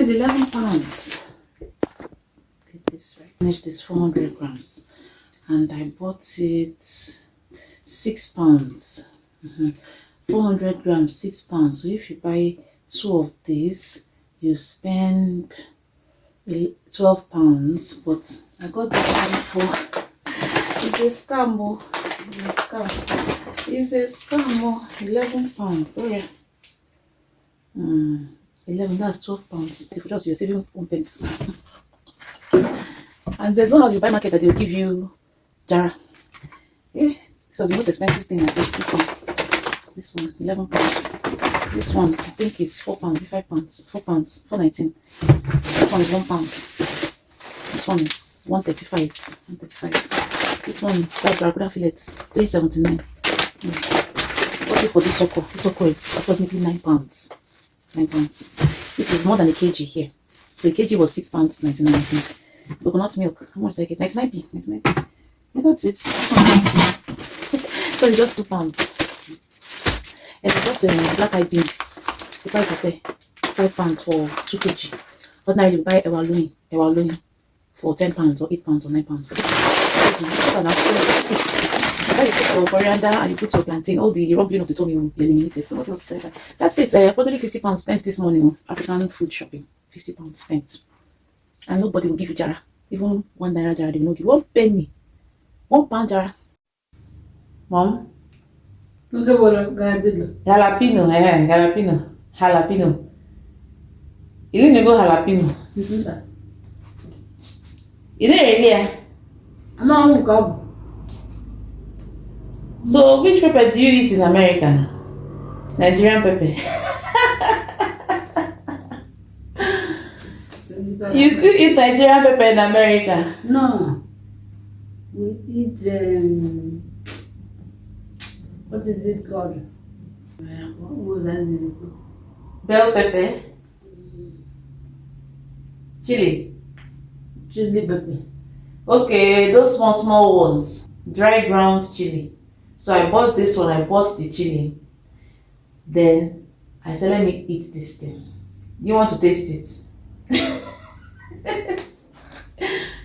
£11. Get this right. Finish this 400 grams, and I bought it £6. 400 grams, £6. So if you buy 2 of these, you spend £12. But I got this one for it's a scam. It's a scam. £11. Sorry. 11, that's £12. If just you're saving 1 pence. And there's one how you buy market that they'll give you jara. Yeah, so the most expensive thing I guess this one, £11. This one I think is £4, £5, £4, £4.19. This one is £1. This one is £1.35. This one, that's barracuda fillet, £3.79. What for this okra? This okra is approximately £9. £9. This is more than a kg here. So a kg was £6.99, I think. Coconut milk, how much did I get? 99p. 99p. Yeah, that's it. So it's just £2. And I got black eyed beans. The price is there. £5 for 2 kg. Ordinarily, we buy ewaloni for £10 or £8 or £9. You put your coriander and you put your plantain, all the rumbling of the tummy will be eliminated. So what else is there? That's it. Probably £50 spent this morning. African food shopping. £50 spent. And nobody will give you jara. Even £1 jara, they will not give 1 penny. £1 jara. Mom? Look at what I'm going to do. Jalapeno. You didn't go jalapeno. This is that. You didn't really? I'm not going to go. So, which pepper do you eat in America? Nigerian pepper. You still eat Nigerian pepper in America? No. We eat what is it called? What was that name? Bell pepper. Chili. Chili pepper. Okay, those small ones. Dry ground chili. So I bought this one, I bought the chili. Then I said, let me eat this thing. Do you want to taste it?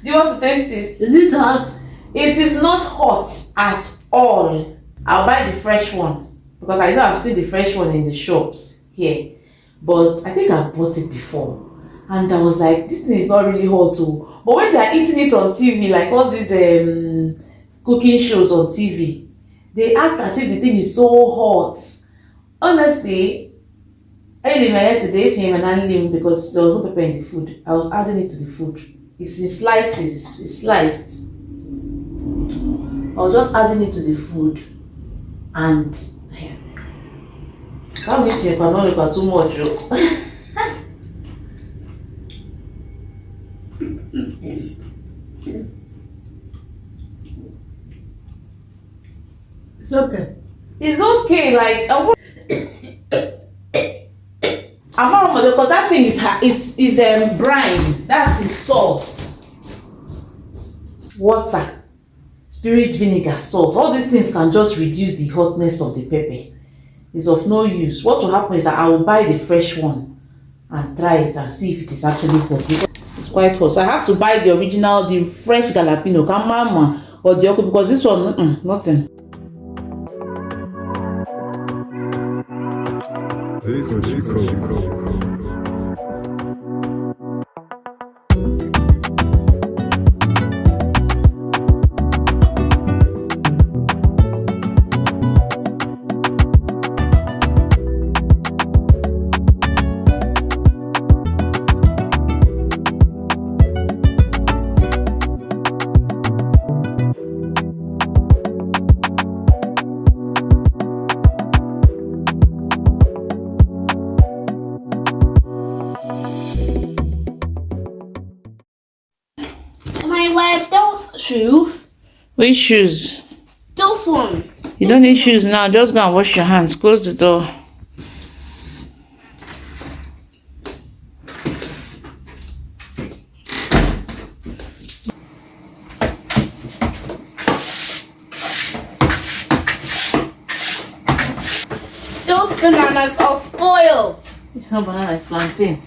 Do you want to taste it? Is it hot? It is not hot at all. I'll buy the fresh one because I know I've seen the fresh one in the shops here. But I think I've bought it before. And I was like, this thing is not really hot too. But when they're eating it on TV, like all these cooking shows on TV, they act as if the thing is so hot. Honestly, I ate my yesterday, eating an onion because there was no pepper in the food. I was adding it to the food. It's in slices, it's sliced. I was just adding it to the food. And can't eat it, but not too much. It's okay. It's okay, like I'm not because that thing is brine. That is salt, water, spirit vinegar, salt. All these things can just reduce the hotness of the pepper. It's of no use. What will happen is that I will buy the fresh one and try it and see if it is actually hot. It's quite hot. So I have to buy the original, the fresh jalapeno, kamama or the oko because this one, nothing. Can I wear those shoes? Which shoes? Those ones. You don't need shoes now. Just go and wash your hands. Close the door. Those bananas are spoiled. It's not banana, it's plantain.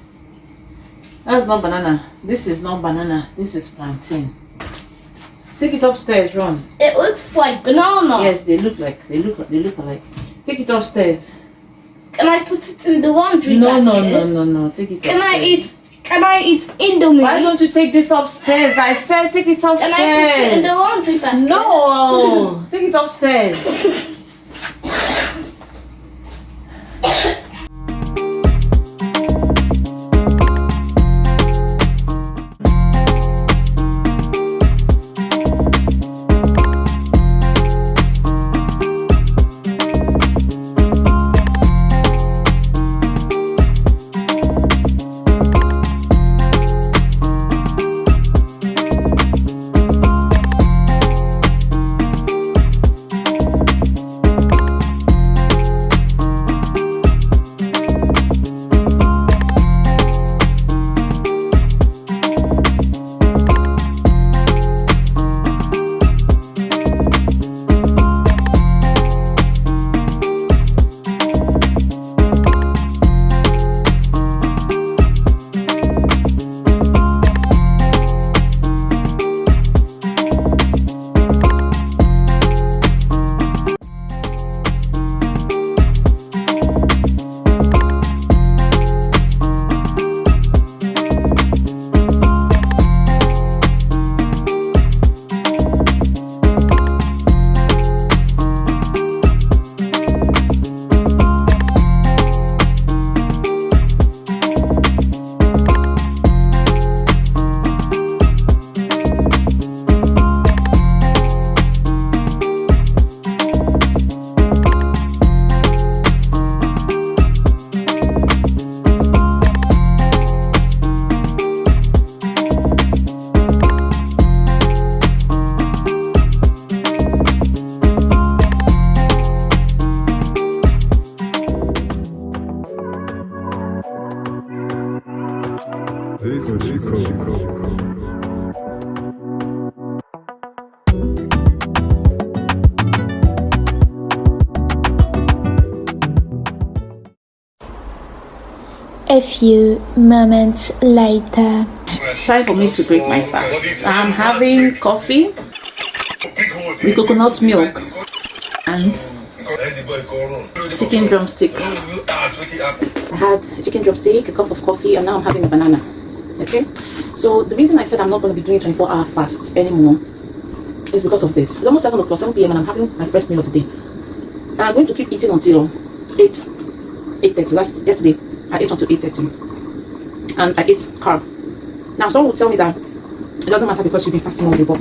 That's not banana. This is not banana. This is plantain. Take it upstairs, run. It looks like banana. Yes, they look alike. Take it upstairs. Can I put it in the laundry No. basket? Take it Can upstairs. Can I eat Indomie? Why don't you take this upstairs? I said take it upstairs. Can I put it in the laundry basket? No. Take it upstairs. A few moments later. Time for me to break my fast. I'm having coffee with coconut milk and chicken drumstick. I had a chicken drumstick, a cup of coffee, and now I'm having a banana. Okay, so the reason I said I'm not going to be doing 24-hour fasts anymore is because of this. It's almost 7 o'clock, 7 p.m. and I'm having my first meal of the day. And I'm going to keep eating until 8:30. Yesterday I ate until 8:30 and I ate carb. Now someone will tell me that it doesn't matter because you've been fasting all day, but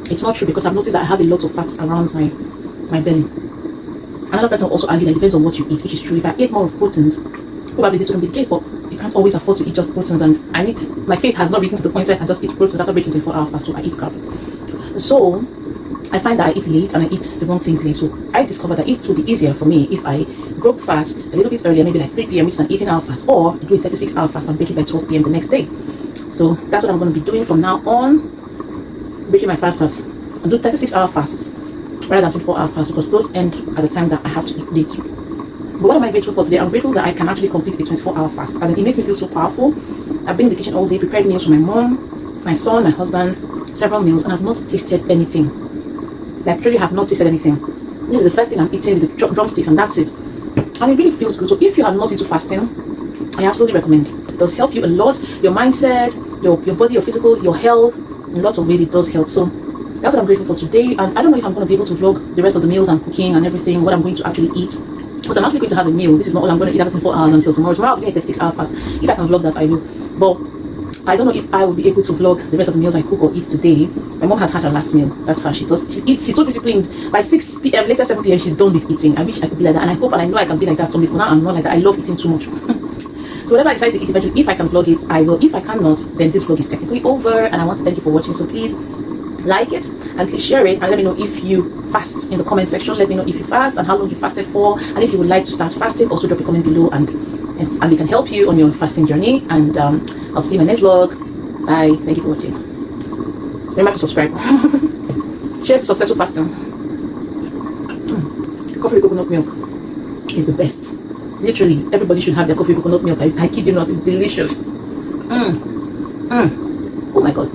it's not true because I've noticed that I have a lot of fat around my belly. Another person will also argue that it depends on what you eat, which is true. If I ate more of proteins, probably this wouldn't be the case, but you can't always afford to eat just proteins, and my faith has not risen to the point where I can just eat proteins after breaking 24-hour fast, so I eat carb. So I find that I eat late and I eat the wrong things late. So I discovered that it would be easier for me if I broke fast a little bit earlier, maybe like 3 p.m, which is an 18-hour fast, or do a 36-hour fast and break it by 12 p.m. the next day. So that's what I'm going to be doing from now on, breaking my fast out. I'll do 36-hour fast rather than 24-hour fast because those end at the time that I have to eat late. But what am I grateful for today? I'm grateful that I can actually complete a 24-hour fast, as in it makes me feel so powerful. I've been in the kitchen all day, prepared meals for my mom, my son, my husband, several meals, and I've not tasted anything. Like, really have not tasted anything. This is the first thing I'm eating with the drumsticks, and that's it. And it really feels good. So if you are not into fasting, I absolutely recommend it. It does help you a lot. Your mindset, your body, your physical, your health, in lots of ways it does help. So that's what I'm grateful for today. And I don't know if I'm going to be able to vlog the rest of the meals I'm cooking and everything, what I'm going to actually eat. Because I'm actually going to have a meal. This is not all I'm going to eat after 24 hours until tomorrow. Tomorrow I'll be doing a 36-hour fast. If I can vlog that, I will. But I don't know if I will be able to vlog the rest of the meals I cook or eat today. My mom has had her last meal. That's how she does. She eats. She's so disciplined. By 6 p.m, later 7 p.m, she's done with eating. I wish I could be like that. And I hope and I know I can be like that someday. For now, I'm not like that. I love eating too much. So whatever I decide to eat eventually, if I can vlog it, I will. If I cannot, then this vlog is technically over. And I want to thank you for watching. So please like it and please share it and let me know if you fast in the comment section. Let me know if you fast and how long you fasted for, and if you would like to start fasting, also drop a comment below and we can help you on your fasting journey. And I'll see you in my next vlog. Bye. Thank you for watching. Remember to subscribe. Cheers to successful fasting. Coffee with coconut milk is the best. Literally everybody should have their coffee with coconut milk. I kid you not, it's delicious. Oh my god.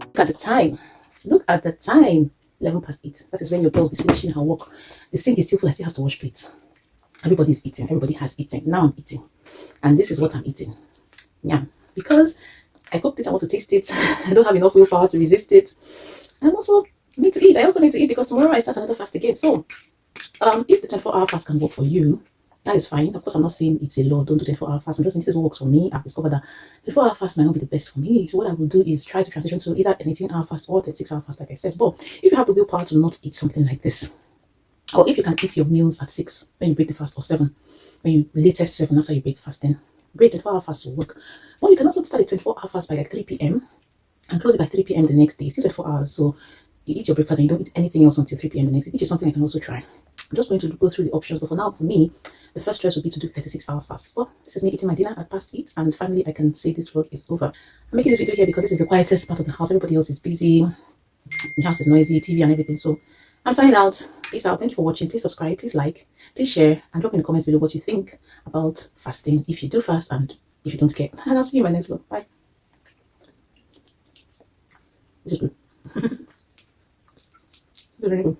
Look at the time. Look at the time. 11 past 8. That is when your girl is finishing her work. The sink is still full. I still have to wash plates. Everybody's eating. Everybody has eaten. Now I'm eating. And this is what I'm eating. Yeah. Because I cooked it. I want to taste it. I don't have enough willpower to resist it. I also need to eat. I also need to eat because tomorrow I start another fast again. So, if the 24-hour fast can work for you, that is fine. Of course, I'm not saying it's a law. Don't do 24-hour fast. I'm just saying this is what works for me. I've discovered that 24-hour fast might not be the best for me. So what I will do is try to transition to either an 18-hour fast or 36-hour fast, like I said. But if you have the willpower to not eat something like this, or if you can eat your meals at 6 when you break the fast, or 7 when you latest 7 after you break the fast, then great, 24-hour fast will work. Or you can also start a 24-hour fast by like 3 p.m. and close it by 3 p.m. the next day. It's still 24 hours. So you eat your breakfast and you don't eat anything else until 3 p.m. the next day, which is something I can also try. I'm just going to go through the options, but for now, for me, the first choice would be to do 36-hour fast. Well, this is me eating my dinner at past 8, and finally I can say this vlog is over. I'm making this video here because this is the quietest part of the house. Everybody else is busy, the house is noisy, TV and everything. So I'm signing out. Peace out. Thank you for watching. Please subscribe, please like, please share, and drop in the comments below what you think about fasting, if you do fast and if you don't care. And I'll see you in my next vlog. Bye. This is good. Very good.